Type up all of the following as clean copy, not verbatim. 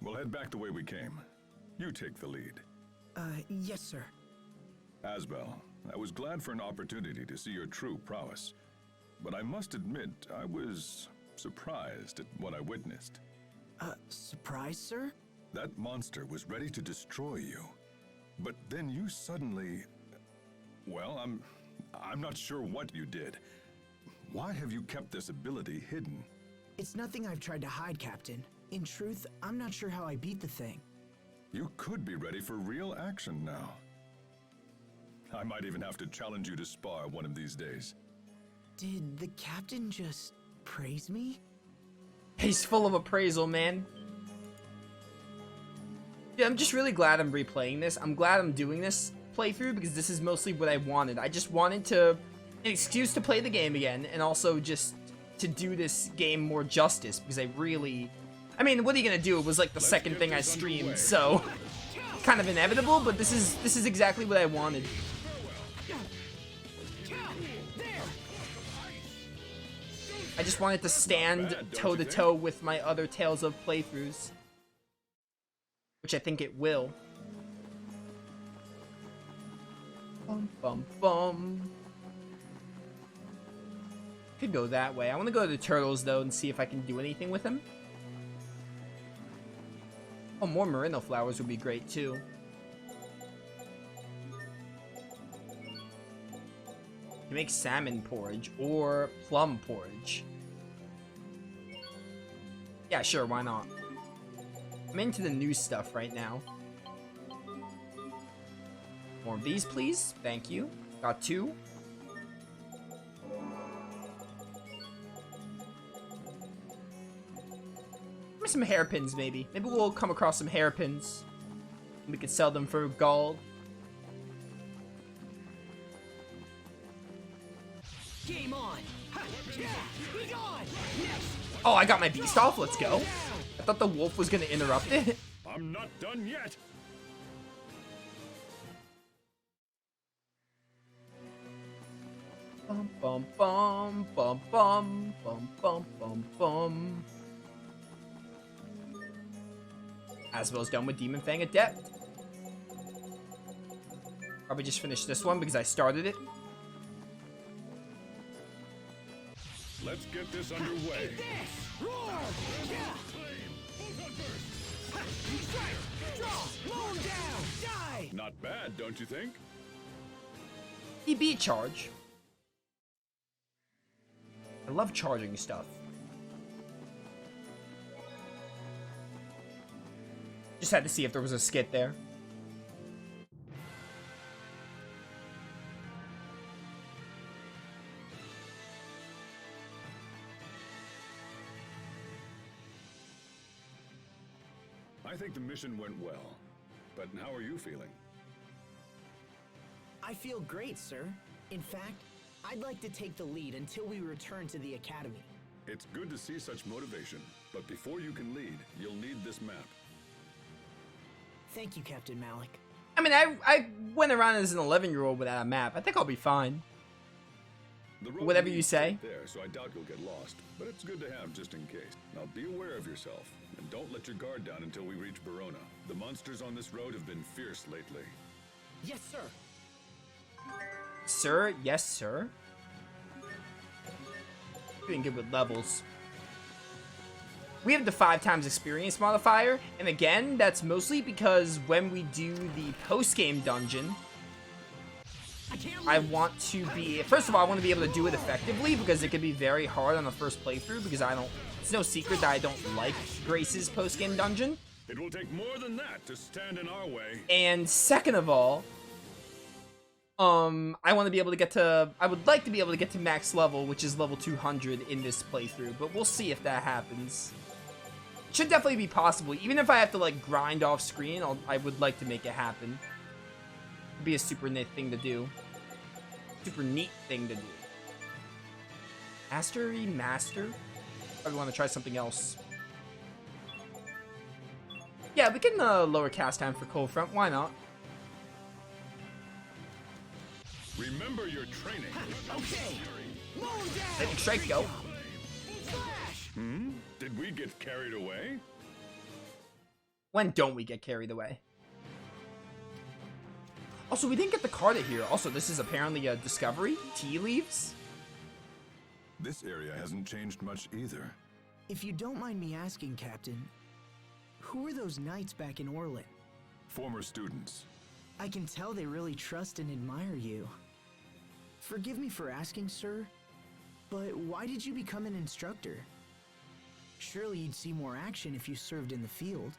We'll head back the way we came. You take the lead. Yes, sir. Asbel, I was glad for an opportunity to see your true prowess. But I must admit, I was surprised at what I witnessed. Surprise, sir? That monster was ready to destroy you. But then you suddenly... Well, I'm not sure what you did. Why have you kept this ability hidden? It's nothing I've tried to hide, Captain. In truth, I'm not sure how I beat the thing. You could be ready for real action now. I might even have to challenge you to spar one of these days. Did the Captain just praise me? He's full of appraisal, man. Yeah, I'm just really glad I'm replaying this. I'm glad I'm doing this playthrough because this is mostly what I wanted. I just wanted an excuse to play the game again and also just to do this game more justice because I mean, what are you gonna do? It was like the second thing I streamed, so kind of inevitable, but this is exactly what I wanted. I just wanted to stand toe-to-toe with my other Tales of playthroughs. Which I think it will. Bum, bum, bum. Could go that way. I want to go to the turtles, though, and see if I can do anything with them. Oh, more merino flowers would be great, too. You make salmon porridge or plum porridge. Yeah, sure, why not? I'm into the new stuff right now. More of these, please. Thank you. Got 2. Give me some hairpins, maybe. Maybe we'll come across some hairpins. We could sell them for gold. Game on! Be gone! Oh, I got my beast off. Let's go. I thought the wolf was gonna interrupt it. I'm not done yet. Bum bum bum bum bum bum bum bum bum. Asbel's done with Demon Fang Adept. Probably just finish this one because I started it. Let's get this underway. Not bad, don't you think? EB charge. I love charging stuff. Just had to see if there was a skit there. I think the mission went well, but how are you feeling? I feel great, sir. In fact, I'd like to take the lead until we return to the Academy. It's good to see such motivation, but before you can lead, you'll need this map. Thank you, Captain Malik. I mean, I went around as an 11-year-old without a map. I think I'll be fine. Whatever you say. Right there, so I doubt you'll get lost, but it's good to have just in case. Now be aware of yourself, and don't let your guard down until we reach Verona. The monsters on this road have been fierce lately. Yes, sir. Sir, yes, sir. Doing good with levels. We have the 5 times experience modifier, and again, that's mostly because when we do the post-game dungeon, I want to be... First of all, I want to be able to do it effectively, because it can be very hard on the first playthrough, because it's no secret that I don't like Grace's post-game dungeon. It will take more than that to stand in our way. And second of all, I want to be able to get to... I would like to be able to get to max level, which is level 200 in this playthrough, but we'll see if that happens. It should definitely be possible. Even if I have to, like, grind off screen, I would like to make it happen. It'd be a super neat thing to do. Super neat thing to do. Mastery? Master? Probably want to try something else. Yeah, we can lower cast time for Cold Front. Why not? Remember your training. Okay. Lightning Strike, go. Did we get carried away? When don't we get carried away? Also, we didn't get the Carta here. Also, this is apparently a discovery. Tea leaves. This area hasn't changed much either. If you don't mind me asking, Captain, who are those knights back in Orlin? Former students. I can tell they really trust and admire you. Forgive me for asking, sir, but why did you become an instructor? Surely you'd see more action if you served in the field.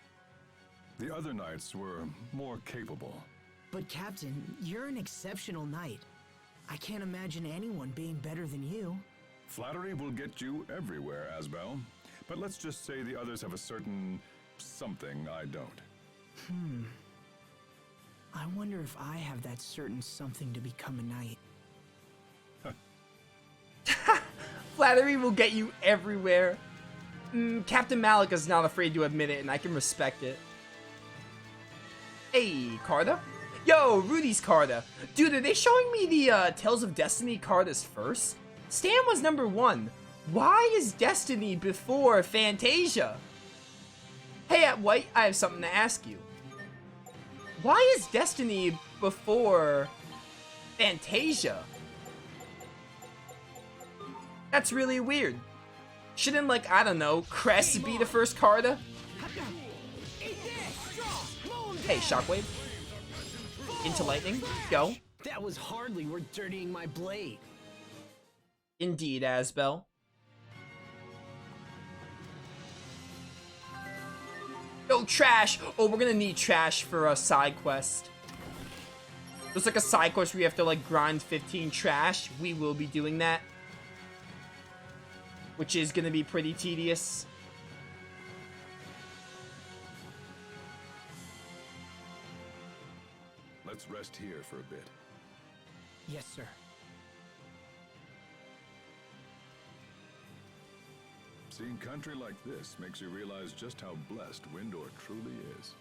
The other knights were more capable. But Captain, you're an exceptional knight. I can't imagine anyone being better than you. Flattery will get you everywhere, Asbel. But let's just say the others have a certain something I don't. I wonder if I have that certain something to become a knight. Flattery will get you everywhere. Captain Malik is not afraid to admit it, and I can respect it. Hey, Carta? Yo, Rudy's Carta. Dude, are they showing me the Tales of Destiny Cartas first? Stan was number 1. Why is Destiny before Fantasia? Hey, at White, I have something to ask you. Why is Destiny before Fantasia? That's really weird. Shouldn't, like, I don't know, Crest be the first Carta? Hey, Shockwave. Into lightning. Go. That was hardly worth dirtying my blade. Indeed, Asbel. Yo, trash! Oh, we're gonna need trash for a side quest. There's like a side quest where you have to like grind 15 trash. We will be doing that. Which is gonna be pretty tedious. Let's rest here for a bit. Yes, sir. Seeing country like this makes you realize just how blessed Windor truly is.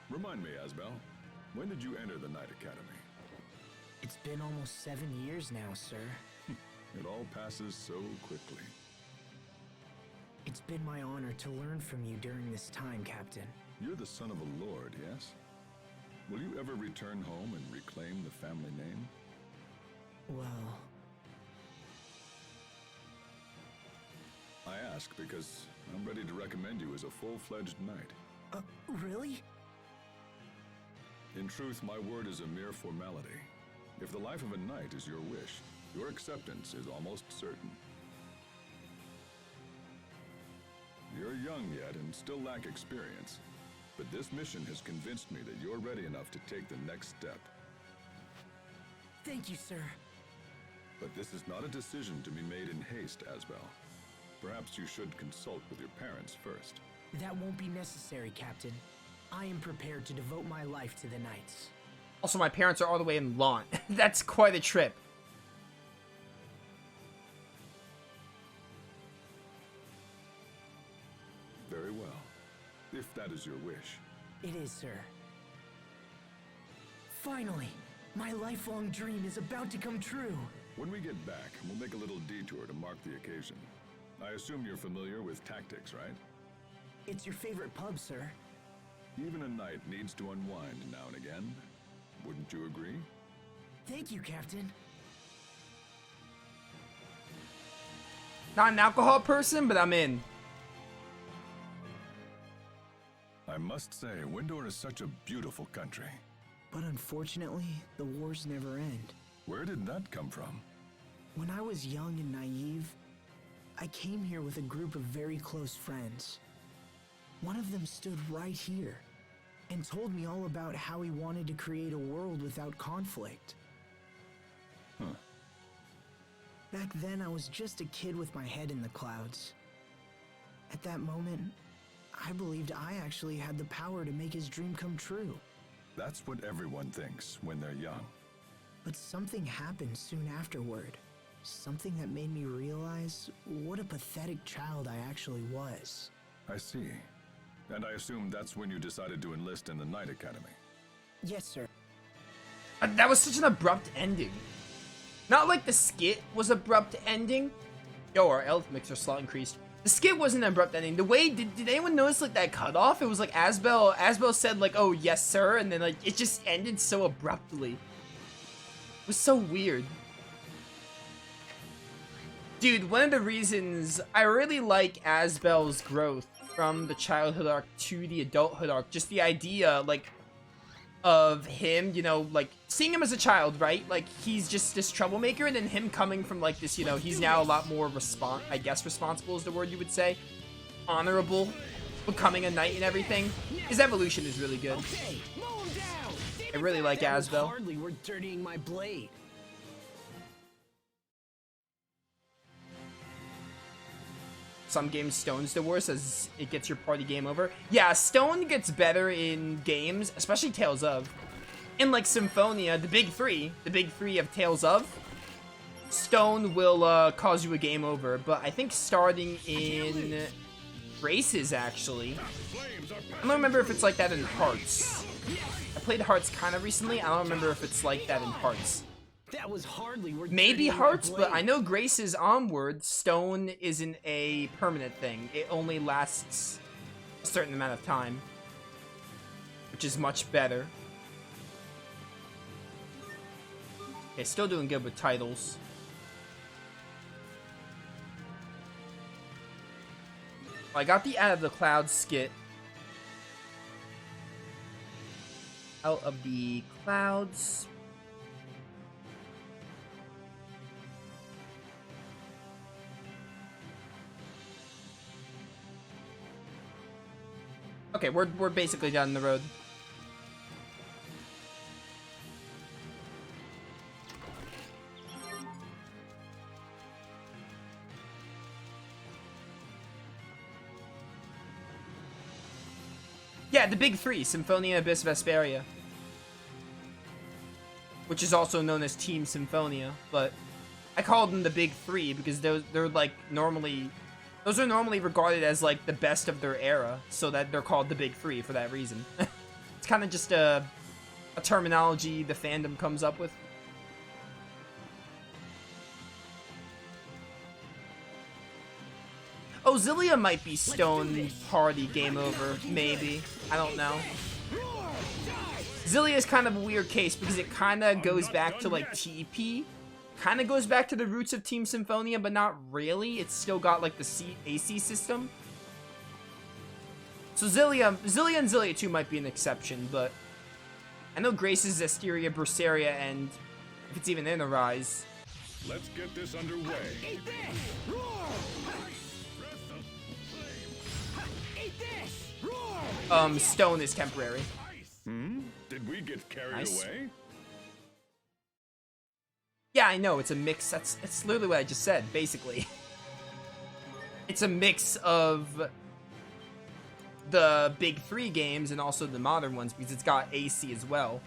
Remind me, Asbel, when did you enter the Knight Academy? It's been almost 7 years now, sir. It all passes so quickly. It's been my honor to learn from you during this time, Captain. You're the son of a lord, yes? Will you ever return home and reclaim the family name? Well... I ask because I'm ready to recommend you as a full-fledged knight. Really? In truth, my word is a mere formality. If the life of a knight is your wish, your acceptance is almost certain. You're young yet and still lack experience, but this mission has convinced me that you're ready enough to take the next step. Thank you, sir. But this is not a decision to be made in haste, Asbel. Perhaps you should consult with your parents first. That won't be necessary, Captain. I am prepared to devote my life to the Knights. Also, my parents are all the way in Lawn. That's quite a trip. Very well, if that is your wish. It is, sir. Finally, my lifelong dream is about to come true. When we get back, we'll make a little detour to mark the occasion. I assume you're familiar with tactics, right? It's your favorite pub, sir. Even a knight needs to unwind now and again. Wouldn't you agree? Thank you, Captain. Not an alcohol person, but I'm in. I must say, Windor is such a beautiful country. But unfortunately, the wars never end. Where did that come from? When I was young and naive, I came here with a group of very close friends. One of them stood right here and told me all about how he wanted to create a world without conflict. Huh. Back then, I was just a kid with my head in the clouds. At that moment, I believed I actually had the power to make his dream come true. That's what everyone thinks when they're young. But something happened soon afterward. Something that made me realize what a pathetic child I actually was. I see. And I assume that's when you decided to enlist in the Knight Academy. Yes, sir. That was such an abrupt ending. Not like the skit was abrupt ending. Yo, our health mixer slot increased. The skit wasn't an abrupt ending. The way, did anyone notice, like, that cutoff? It was like Asbel said, like, oh, yes, sir, and then, like, it just ended so abruptly. It was so weird. Dude, one of the reasons I really like Asbel's growth from the childhood arc to the adulthood arc, just the idea, like, of him, you know, like, seeing him as a child, right? Like, he's just this troublemaker, and then him coming from, like, this, you know, he's now a lot more responsible is the word you would say. Honorable, becoming a knight and everything. His evolution is really good. I really like Asbel. Hardly worth dirtying my blade. Some games Stone's the worst as it gets your party game over. Yeah, Stone gets better in games, especially Tales of. In like Symphonia, the big three of Tales of, Stone will cause you a game over. But I think starting in Races, actually. I don't remember if it's like that in Hearts. I played Hearts kind of recently. I don't remember if it's like that in Hearts. That was hardly worth Maybe dirtying my Hearts, but blade. I know Grace's onward, Stone isn't a permanent thing. It only lasts a certain amount of time, which is much better. Okay, still doing good with titles. I got the Out of the Clouds skit. Out of the Clouds. Okay, we're basically down the road. Yeah, the big three, Symphonia, Abyss, Vesperia. Which is also known as Team Symphonia, but I call them the big three because they're like normally... Those are normally regarded as, like, the best of their era, so that they're called the Big Three for that reason. It's kind of just a terminology the fandom comes up with. Oh, Zillia might be Stone Party game over, maybe. I don't know. Zillia is kind of a weird case because it kind of goes back to, like, TP. Kind of goes back to the roots of Team Symphonia, but not really. It's still got like the AC system. So Zillia and Zillia 2 might be an exception, but I know Grace's Zestiria, Berseria, and if it's even in Arise. Let's get this underway. Stone is temporary. Did we get carried Nice. away? Yeah, I know, it's a mix. That's literally what I just said, basically. It's a mix of the big three games and also the modern ones because it's got AC as well.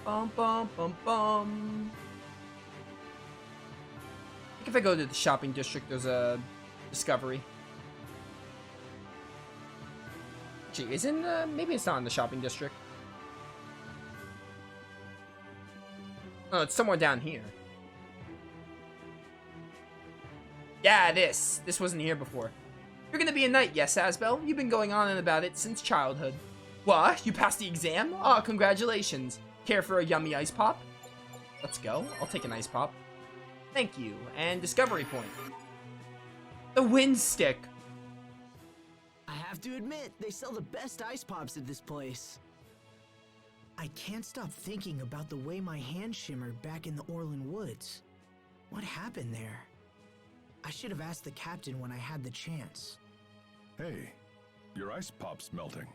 Bum bum bum bum. I think if I go to the shopping district, there's a discovery. Gee, maybe it's not in the shopping district. Oh, it's somewhere down here. Yeah, this wasn't here before. You're gonna be a knight, yes, Asbel? You've been going on and about it since childhood. What? You passed the exam? Oh, congratulations. Care for a yummy ice pop? Let's go. I'll take an ice pop. Thank you. And discovery point. The wind stick. I have to admit, they sell the best ice pops at this place. I can't stop thinking about the way my hand shimmered back in the Orland Woods. What happened there? I should have asked the captain when I had the chance. Hey, your ice pop's melting.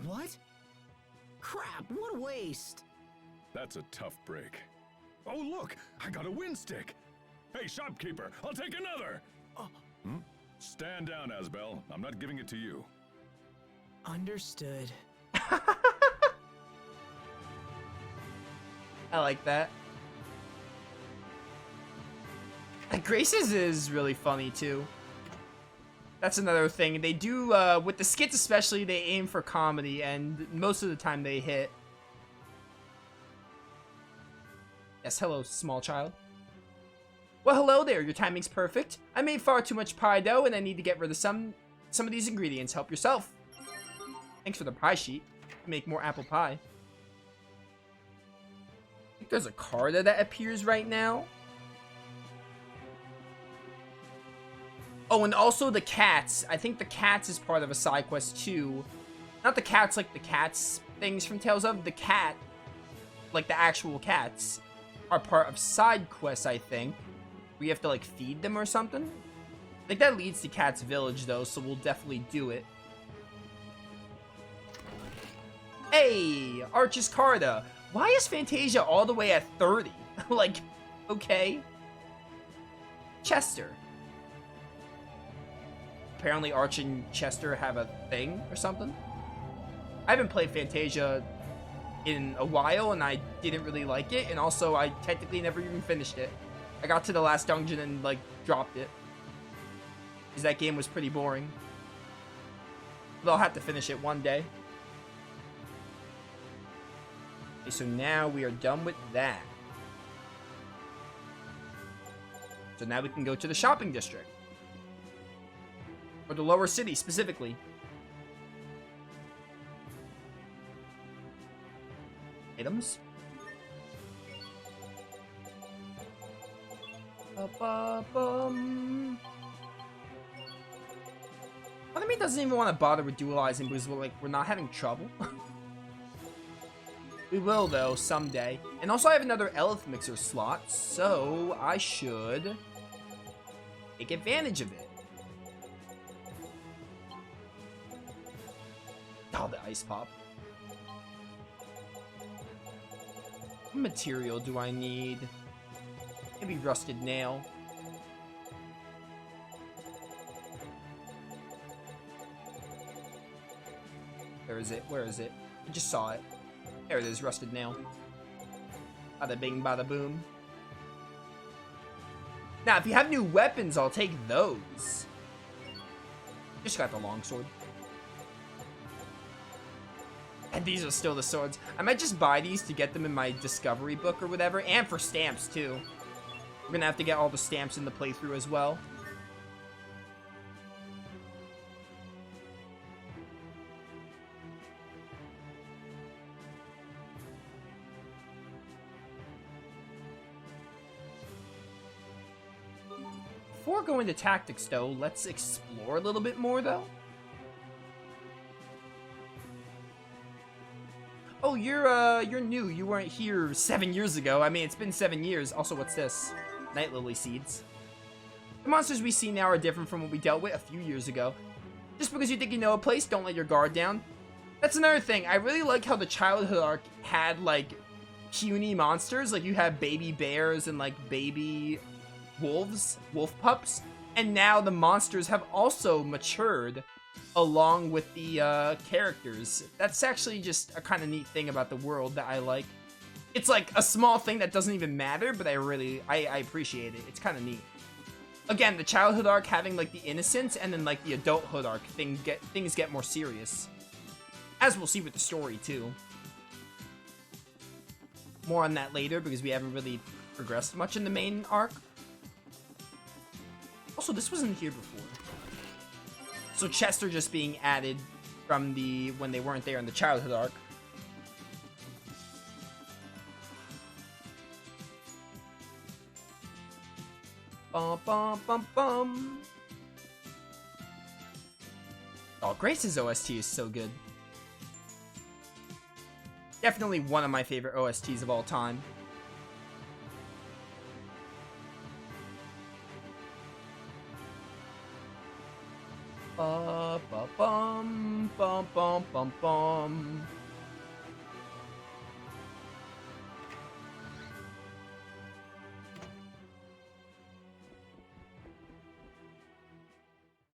What? Crap, what a waste! That's a tough break. Oh, look! I got a wind stick! Hey, shopkeeper, I'll take another! Stand down, Asbel. I'm not giving it to you. Understood. I like that. Grace's is really funny too. That's another thing. They do, with the skits especially, they aim for comedy, and most of the time they hit. Yes, hello, small child. Well, hello there. Your timing's perfect. I made far too much pie dough, and I need to get rid of some of these ingredients. Help yourself. Thanks for the pie sheet. Make more apple pie. I think there's a card that appears right now. Oh, and also the cats. I think the cats is part of a side quest too. Not the cats like the cats things from Tales of. The cat, like the actual cats, are part of side quests, I think. We have to like feed them or something. I think that leads to Cat's Village though, so we'll definitely do it. Hey, Arch's Carta. Why is Fantasia all the way at 30? Like, okay. Chester. Apparently Arch and Chester have a thing or something. I haven't played Fantasia in a while and I didn't really like it, and also I technically never even finished it. I got to the last dungeon and like dropped it because that game was pretty boring. But I'll have to finish it one day. Okay, so now we are done with that. So now we can go to the shopping district. Or the lower city, specifically. Items. Part of me doesn't even want to bother with dualizing because we're not having trouble. We will, though, someday. And also I have another Elf Mixer slot, so I should take advantage of it. Oh, the ice pop. What material do I need? Maybe rusted nail. Where is it? Where is it? I just saw it. There it is, rusted nail. Bada bing, bada boom. Now, if you have new weapons, I'll take those. Just got the longsword. And these are still the swords. I might just buy these to get them in my discovery book or whatever, and for stamps too. We're gonna have to get all the stamps in the playthrough as well. Before going to tactics though, let's explore a little bit more though. Oh, you're new. You weren't here 7 years ago. I mean, it's been 7 years. Also, what's this? Night Lily seeds. The monsters we see now are different from what we dealt with a few years ago. Just because you think you know a place, don't let your guard down. That's another thing. I really like how the childhood arc had, like, puny monsters. Like, you have baby bears and, like, baby wolves, wolf pups. And now the monsters have also matured along with the characters. That's actually just a kind of neat thing about the world that I like. It's like a small thing that doesn't even matter, but I appreciate it. It's kind of neat. Again, the childhood arc having like the innocence, and then like the adulthood arc things get more serious. As we'll see with the story too. More on that later because we haven't really progressed much in the main arc. Also, this wasn't here before. So Chester just being added from when they weren't there in the childhood arc. Bum, bum, bum, bum. Oh, Grace's OST is so good. Definitely one of my favorite OSTs of all time. Bum, bum, bum, bum, bum, bum.